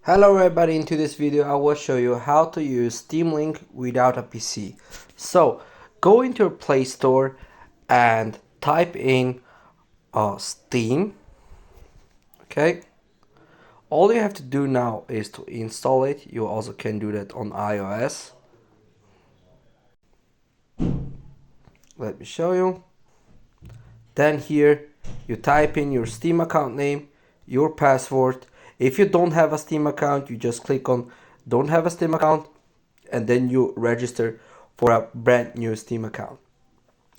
Hello everybody, into this video I will show you how to use Steam Link without a PC. So go into your Play Store and type in Steam. Okay, all you have to do now is to install it. You also can do that on iOS. Let me show you. Then here you type in your Steam account name, your password. If you don't have a Steam account, you just click on don't have a Steam account and then you register for a brand new Steam account.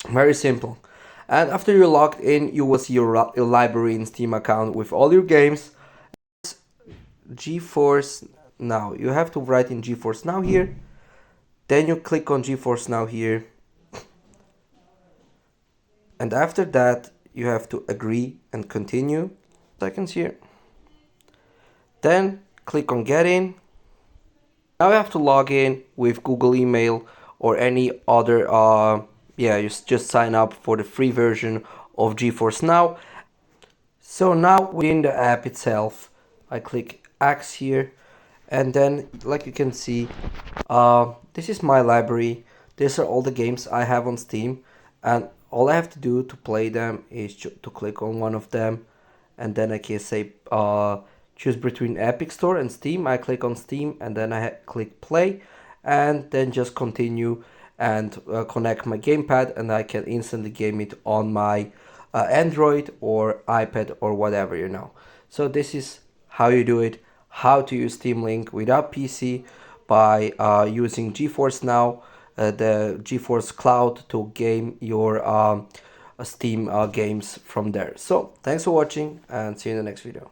Very simple. And after you're logged in, you will see your library in Steam account with all your games. GeForce Now. You have to write in GeForce Now here. Then you click on GeForce Now here. And after that, you have to agree and continue. Seconds here. Then click on Get In. Now you have to log in with Google email or any other you just sign up for the free version of GeForce Now. So now within the app itself, I click X here, and then like you can see, this is my library. These are all the games I have on Steam, and all I have to do to play them is to click on one of them, and then I can say choose between Epic Store and Steam. I click on Steam and then I click play, and then just continue and connect my gamepad, and I can instantly game it on my Android or iPad or whatever, you know. So this is how you do it, how to use Steam Link without PC by using GeForce Now, the GeForce Cloud, to game your Steam games from there. So thanks for watching and see you in the next video.